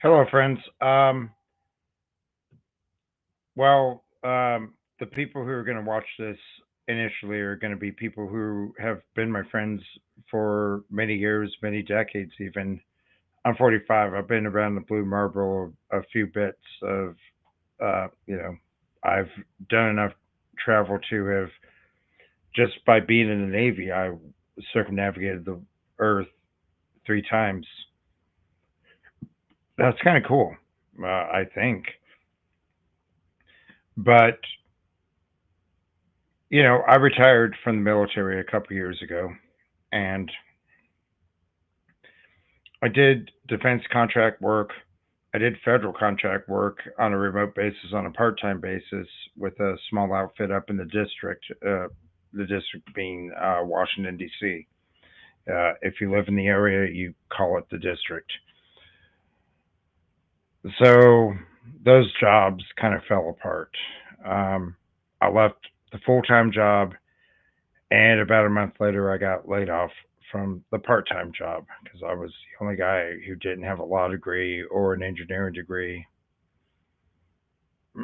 Hello, friends. The people who are going to watch this initially are going to be people who have been my friends for many years, many decades, even. I'm 45. I've been around the blue marble a few bits of, uh, you know, I've done enough travel to have, just by being in the Navy, I circumnavigated the Earth 3 times. That's kind of cool, I think. But I retired from the military a couple years ago, and I did defense contract work. I did federal contract work on a remote basis, on a part-time basis, with a small outfit up in the district. The district being Washington D.C. If you live in the area, you call it the district. So those jobs kind of fell apart. Um, I left the full-time job. And about a month later, I got laid off from the part time job because I was the only guy who didn't have a law degree or an engineering degree.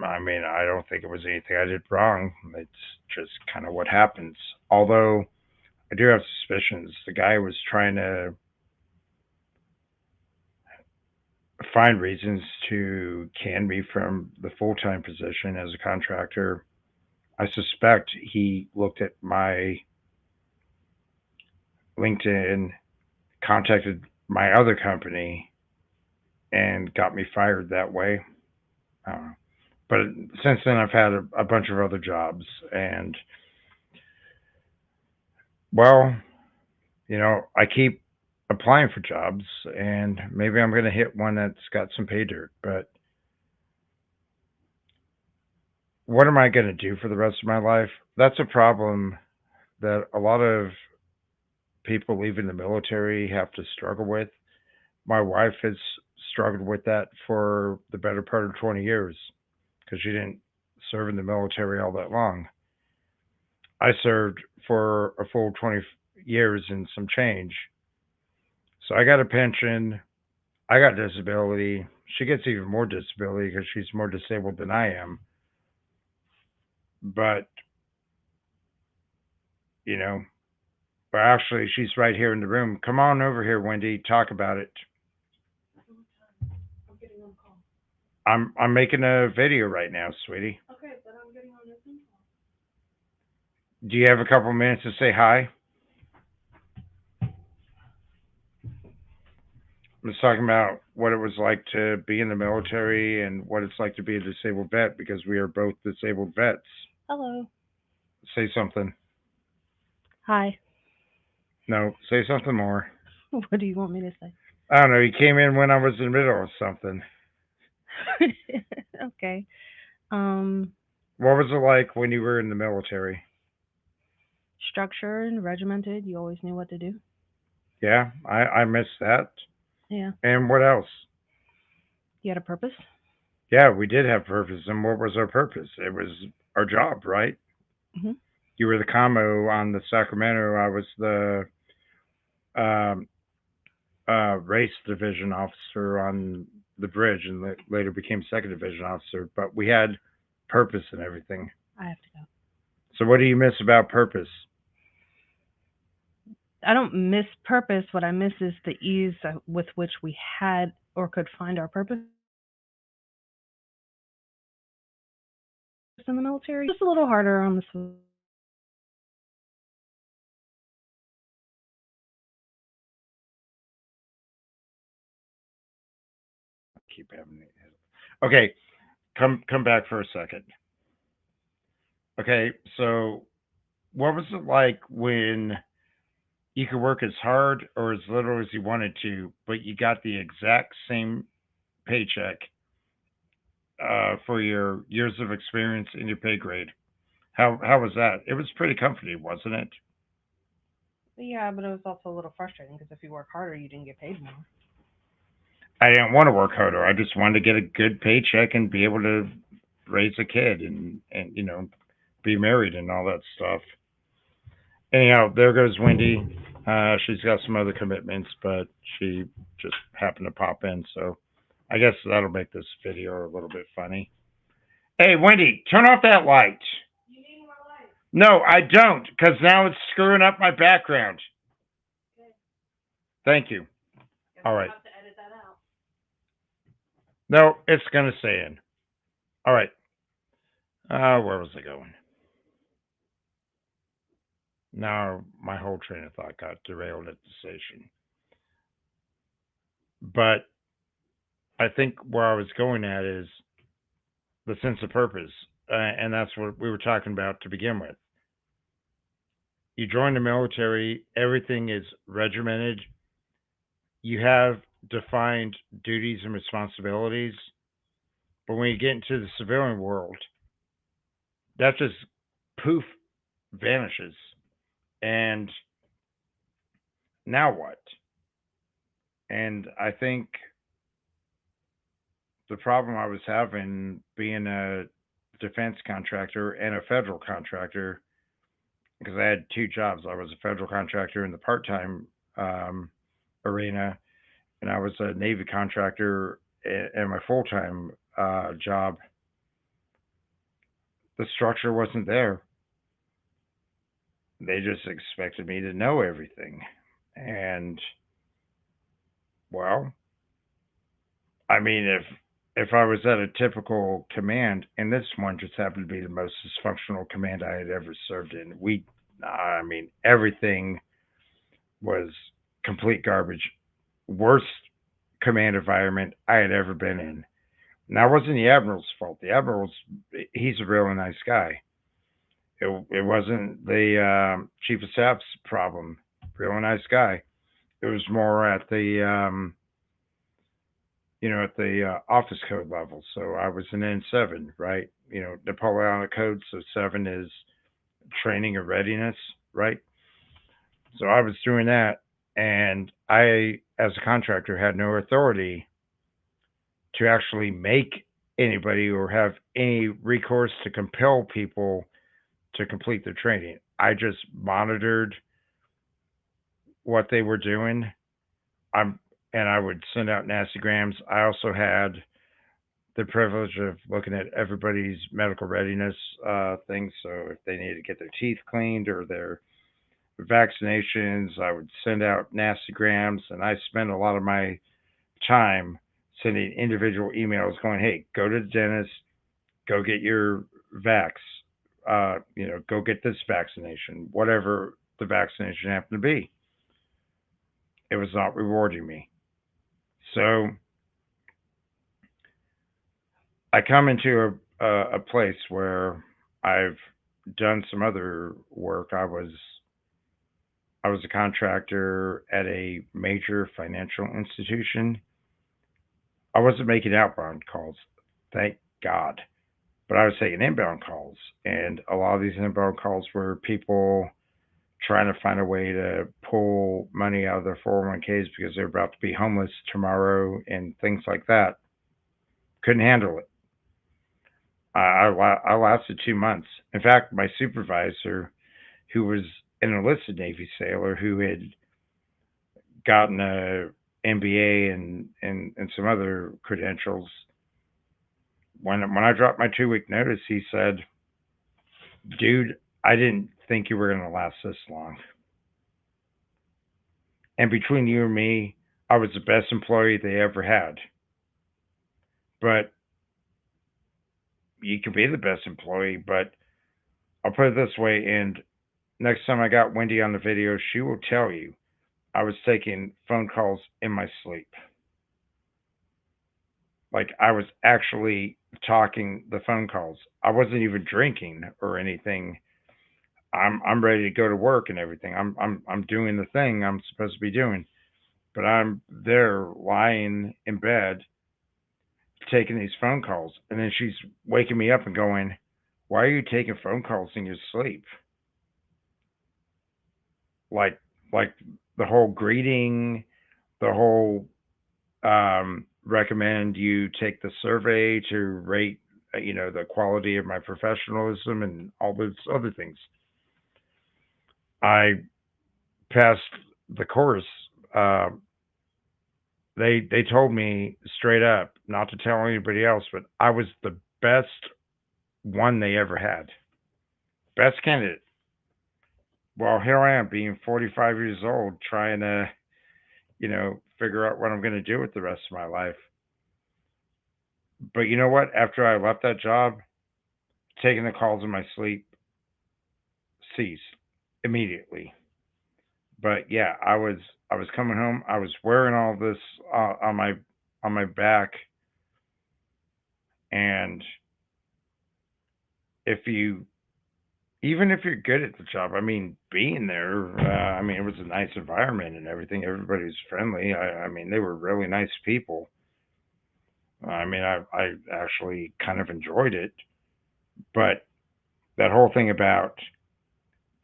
I mean, I don't think it was anything I did wrong. It's just kind of what happens. Although I do have suspicions. The guy was trying to find reasons to can me from the full time position as a contractor. I suspect he looked at my LinkedIn, contacted my other company, and got me fired that way. Uh, but since then, I've had a bunch of other jobs, and well, I keep applying for jobs, and maybe I'm going to hit one that's got some pay dirt. But what am I going to do for the rest of my life? That's a problem that a lot of people leaving the military have to struggle with. My wife has struggled with that for the better part of 20 years because she didn't serve in the military all that long. I served for a full 20 years and some change. So I got a pension. I got disability. She gets even more disability because she's more disabled than I am. But, you know, but actually, she's right here in the room. Come on over here, Wendy. Talk about it. I'm making a video right now, sweetie. Do you have a couple minutes to say hi? I'm just talking about what it was like to be in the military and what it's like to be a disabled vet because we are both disabled vets. Hello. Say something. Hi. No, say something more. What do you want me to I don't know. You came in when I was in the middle of something. say? Okay. Um, What was it like when you were in the military? Structured and regimented. You always knew what to do. Yeah, I missed that. Yeah. And what else? You had a purpose. Yeah, we did have purpose. And what was our purpose? It was our job, right? Hmm. You were the commo on the Sacramento. I was the um, race division officer on the bridge and later became second division officer. But we had purpose and everything. I have to go. So, what do you miss about purpose? I don't miss purpose. What I miss is the ease with which we had or could find our purpose in the military. Just a little harder on the civilian side. Keep having it. Okay, come back for a second. Okay, so what was it like when you could work as hard or as little as you wanted to, but you got the exact same paycheck for your years of experience in your pay grade? How was that? It was pretty comforting, wasn't it? Yeah, but it was also a little frustrating because if you work harder, you didn't get paid more. I didn't want to work harder. I just wanted to get a good paycheck and be able to raise a kid and be married and all that stuff. Anyhow, there goes Wendy. She's got some other commitments, but she just happened to pop in. So I guess that'll make this video a little bit funny. Hey, Wendy, turn off that light. No, I don't, because now it's screwing up my background. Thank you. All right. No, it's going to stay in. All right. Where was I going? Now my whole train of thought got derailed at the station. But I think where I was going at is the sense of purpose. And that's what we were talking about to begin with. You join the military, everything is regimented. You have defined duties and responsibilities. But when you get into the civilian world, that just poof vanishes. And now what? And I think the problem I was having being a defense contractor and a federal contractor, because I had two jobs. I was a federal contractor in the part-time arena, and I was a Navy contractor in my full-time job. The structure wasn't there. They just expected me to know everything. And well, I mean, if I was at a typical command, and this one just happened to be the most dysfunctional command I had ever served in, I mean, everything was complete garbage. Worst command environment I had ever been in. Now, it wasn't the admiral's fault. The admiral's he's a really nice guy. It wasn't the chief of staff's problem. Really nice guy. It was more at the at the office code level. So I was an N7, right? Napoleonic code. So 7 is training and readiness, right? So I was doing that, and I, as a contractor, had no authority to actually make anybody or have any recourse to compel people to complete their training. I just monitored what they were doing. And I would send out nastygrams. I also had the privilege of looking at everybody's medical readiness things. So if they needed to get their teeth cleaned or their vaccinations, I would send out nastygrams, and I spent a lot of my time sending individual emails going, hey, go to the dentist, go get your vax, go get this vaccination, whatever the vaccination happened to be. It was not rewarding me. So I come into a place where I've done some other work. I was a contractor at a major financial institution. I wasn't making outbound calls, thank God, but I was taking inbound calls, and a lot of these inbound calls were people trying to find a way to pull money out of their 401ks because they're about to be homeless tomorrow and things like that. Couldn't handle it. I lasted 2 months. In fact, my supervisor, who was an enlisted Navy sailor who had gotten a MBA and some other credentials, when I dropped my 2 week notice, he said, "Dude, I didn't think you were going to last this long. And between you and me, I was the best employee they ever had. But you can be the best employee, but I'll put it this way, and next time I got Wendy on the video, she will tell you I was taking phone calls in my sleep. Like I was actually talking the phone calls. I wasn't even drinking or anything. I'm ready to go to work and everything. I'm doing the thing I'm supposed to be doing. But I'm there lying in bed taking these phone calls, and then she's waking me up and going, "Why are you taking phone calls in your sleep?" Like the whole greeting, the whole recommend you take the survey to rate the quality of my professionalism and all those other things. I passed the course They told me straight up not to tell anybody else, but I was the best one they ever had. Best candidate. Well, here I am being 45 years old trying to, figure out what I'm going to do with the rest of my life. But you know what? After I left that job, taking the calls in my sleep ceased immediately. But yeah, I was coming home. I was wearing all this on my back, and if you even if you're good at the job, I mean, being there, I mean, it was a nice environment and everything. Everybody was friendly. I mean, they were really nice people. I mean, I actually kind of enjoyed it, but that whole thing about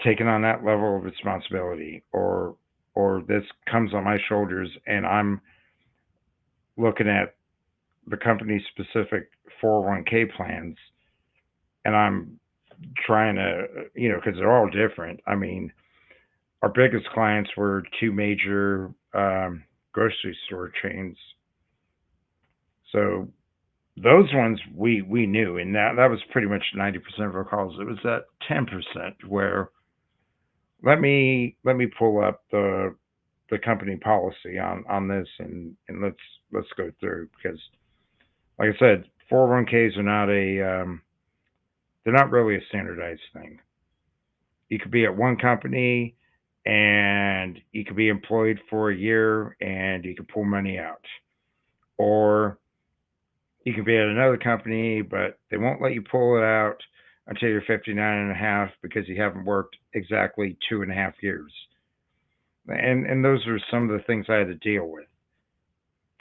taking on that level of responsibility, or this comes on my shoulders, and I'm looking at the company specific 401k plans, and I'm trying to, because they're all different. I mean, our biggest clients were two major grocery store chains. So those ones we knew, and that was pretty much 90% of our calls. It was that 10% where let me pull up the company policy on this, and let's go through, because like I said, 401ks are not they're not really a standardized thing. You could be at one company and you could be employed for a year and you could pull money out. Or you could be at another company, but they won't let you pull it out until you're 59 and a half because you haven't worked exactly 2.5 years. And those are some of the things I had to deal with.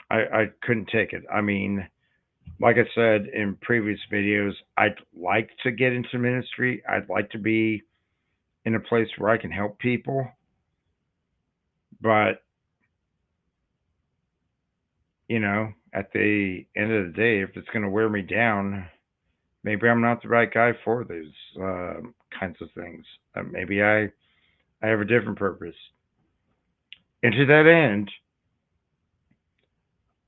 I couldn't take it. I mean, like I said in previous videos, I'd like to get into ministry. I'd like to be in a place where I can help people. But, at the end of the day, if it's going to wear me down, maybe I'm not the right guy for those kinds of things. Maybe I have a different purpose. And to that end,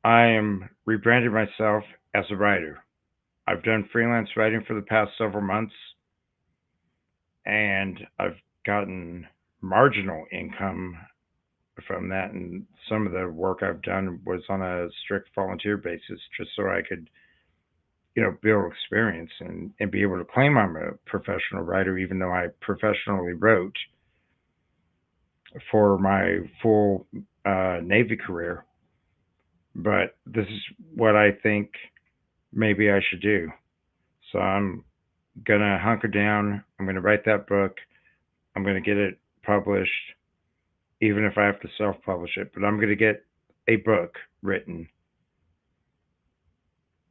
I am rebranding myself as a writer. I've done freelance writing for the past several months, and I've gotten marginal income from that. And some of the work I've done was on a strict volunteer basis, just so I could, build experience and be able to claim I'm a professional writer, even though I professionally wrote for my full Navy career. But this is what I think maybe I should do. So I'm gonna hunker down. I'm gonna write that book. I'm gonna get it published, even if I have to self-publish it. But I'm gonna get a book written,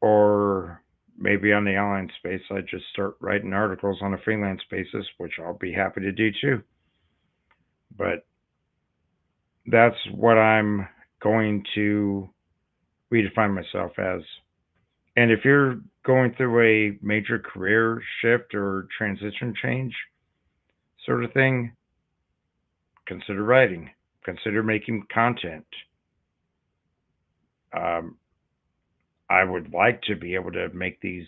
or maybe on the online space, I just start writing articles on a freelance basis, which I'll be happy to do too. But that's what I'm going to redefine myself as. And if you're going through a major career shift or transition change sort of thing, consider writing, consider making content. Um, I would like to be able to make these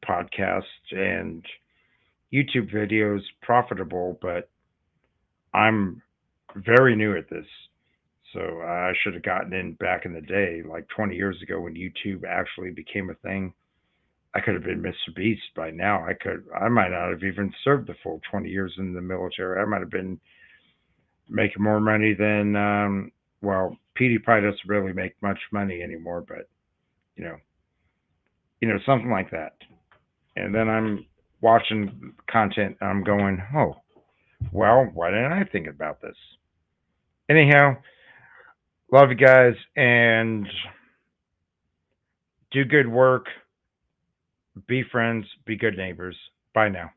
podcasts and YouTube videos profitable, but I'm very new at this. So I should have gotten in back in the day, like 20 years ago when YouTube actually became a thing. I could have been Mr. Beast by now. I might not have even served the full 20 years in the military. I might have been making more money than, well, PewDiePie doesn't really make much money anymore, but you know, something like that. And then I'm watching content and I'm going, oh, well, why didn't I think about this? Anyhow, love you guys and do good work. Be friends. Be good neighbors. Bye now.